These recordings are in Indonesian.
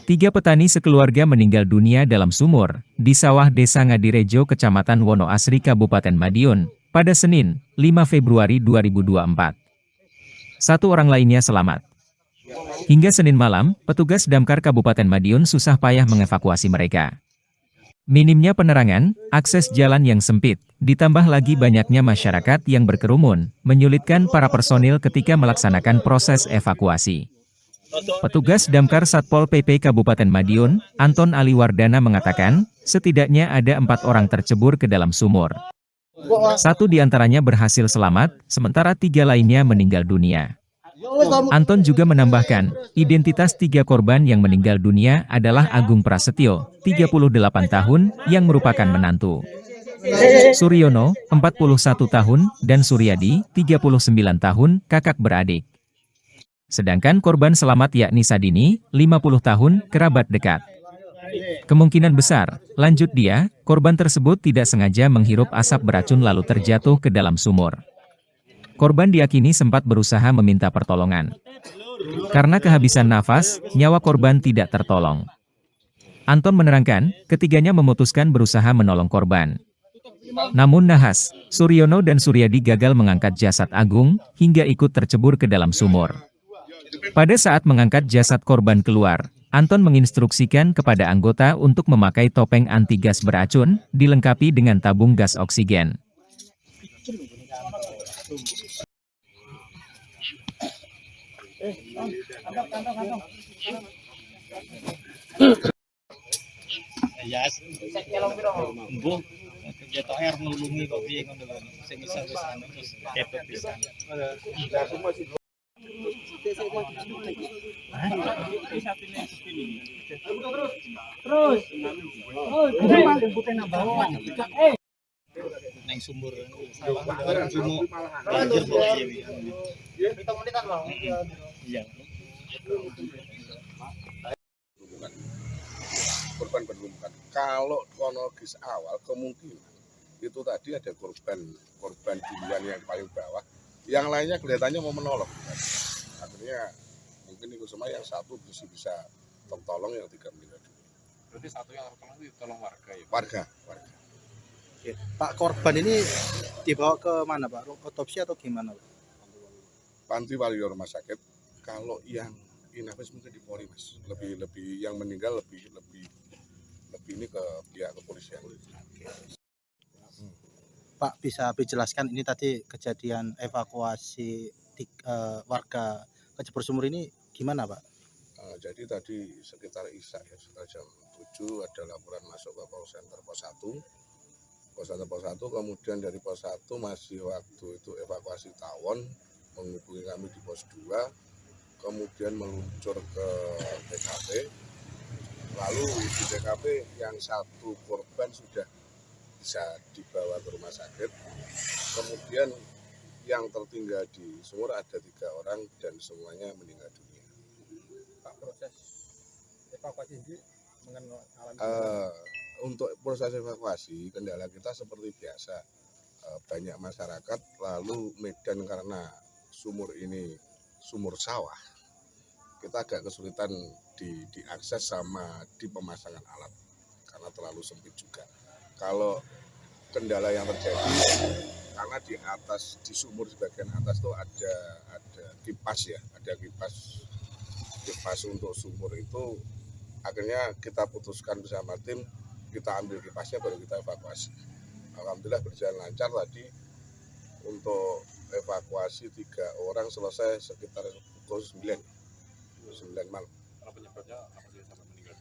Tiga petani sekeluarga meninggal dunia dalam sumur di sawah Desa Ngadirejo, Kecamatan Wonoasri, Kabupaten Madiun, pada Senin, 5 Februari 2024. Satu orang lainnya selamat. Hingga Senin malam, petugas damkar Kabupaten Madiun susah payah mengevakuasi mereka. Minimnya penerangan, akses jalan yang sempit, ditambah lagi banyaknya masyarakat yang berkerumun, menyulitkan para personil ketika melaksanakan proses evakuasi. Petugas damkar Satpol PP Kabupaten Madiun, Anton Aliwardana mengatakan, setidaknya ada 4 orang tercebur ke dalam sumur. 1 diantaranya berhasil selamat, sementara 3 lainnya meninggal dunia. Anton juga menambahkan, identitas 3 korban yang meninggal dunia adalah Agung Prasetyo, 38 tahun, yang merupakan menantu. Suryono, 41 tahun, dan Suryadi, 39 tahun, kakak beradik. Sedangkan korban selamat yakni Sadini, 50 tahun, kerabat dekat. Kemungkinan besar, lanjut dia, korban tersebut tidak sengaja menghirup asap beracun lalu terjatuh ke dalam sumur. Korban diyakini sempat berusaha meminta pertolongan. Karena kehabisan nafas, nyawa korban tidak tertolong. Anton menerangkan, ketiganya memutuskan berusaha menolong korban. Namun nahas, Suryono dan Suryadi gagal mengangkat jasad Agung, hingga ikut tercebur ke dalam sumur. Pada saat mengangkat jasad korban keluar, Anton menginstruksikan kepada anggota untuk memakai topeng anti gas beracun, dilengkapi dengan tabung gas oksigen. Neng sumur korban penemukan. Kalau kronologis awal kemungkinan itu tadi ada korban duluan yang paling bawah, yang lainnya kelihatannya mau menolong. Akhirnya mungkin itu semua yang satu bisa tertolong, yang 3 meninggal dunia. Berarti satu yang tertolong itu tolong warga ya? Warga. Oke. Pak, korban ini dibawa ke mana Pak? Otopsi atau gimana Pak? Panti Waluyo Rumah Sakit. Kalau yang inafis mungkin di Polri Mas. Lebih yang meninggal lebih ini ke pihak kepolisian. Pak, bisa dijelaskan ini tadi kejadian evakuasi warga kecebur sumur ini gimana Pak? Jadi tadi sekitar Isya ya, sekitar jam 7 ada laporan masuk ke Call Center Pos 1. Kemudian dari Pos 1 masih waktu itu evakuasi tawon, menghubungi kami di Pos 2, kemudian meluncur ke TKP. Lalu di TKP yang 1 korban sudah bisa dibawa ke rumah sakit. Kemudian yang tertinggal di sumur ada 3 orang dan semuanya meninggal dunia. Pak, proses evakuasi ini untuk proses evakuasi kendala kita seperti biasa, banyak masyarakat, lalu medan karena sumur ini sumur sawah, kita agak kesulitan diakses sama di pemasangan alat karena terlalu sempit juga. Kalau kendala yang terjadi karena di atas, di sumur di bagian atas tuh ada kipas ya, ada kipas untuk sumur itu, akhirnya kita putuskan bersama tim, kita ambil kipasnya baru kita evakuasi. Alhamdulillah berjalan lancar tadi. Untuk evakuasi 3 orang selesai sekitar pukul 9 malam. Kalau penyebabnya apa sih sampai meninggal?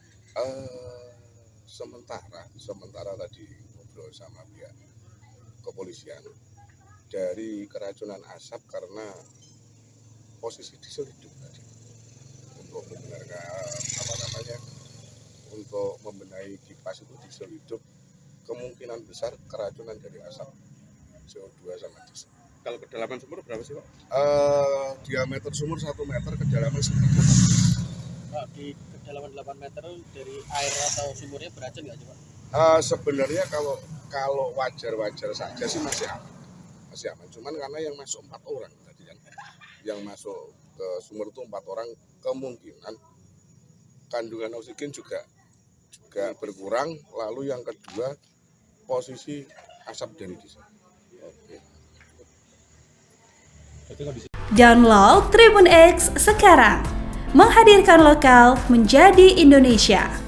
Sementara tadi ngobrol sama pihak kepolisian, dari keracunan asap karena posisi diesel hidup tadi. Untuk untuk membenahi kipas itu diesel hidup, kemungkinan besar keracunan dari asap CO2 sama diesel. Kalau kedalaman sumur berapa sih Pak? Diameter sumur 1 meter, kedalaman 1 meter. Pak, di kedalaman 8 meter dari air atau sumurnya beracun nggak sih Pak? Sebenarnya kalau wajar saja sih masih aman. masih aman. Cuman karena yang masuk 4 orang tadi kan, yang masuk ke sumur itu 4 orang, kemungkinan kandungan oksigen juga berkurang. Lalu yang kedua, posisi asap dari di sana. Oke. Download Tribun X sekarang, menghadirkan lokal menjadi Indonesia.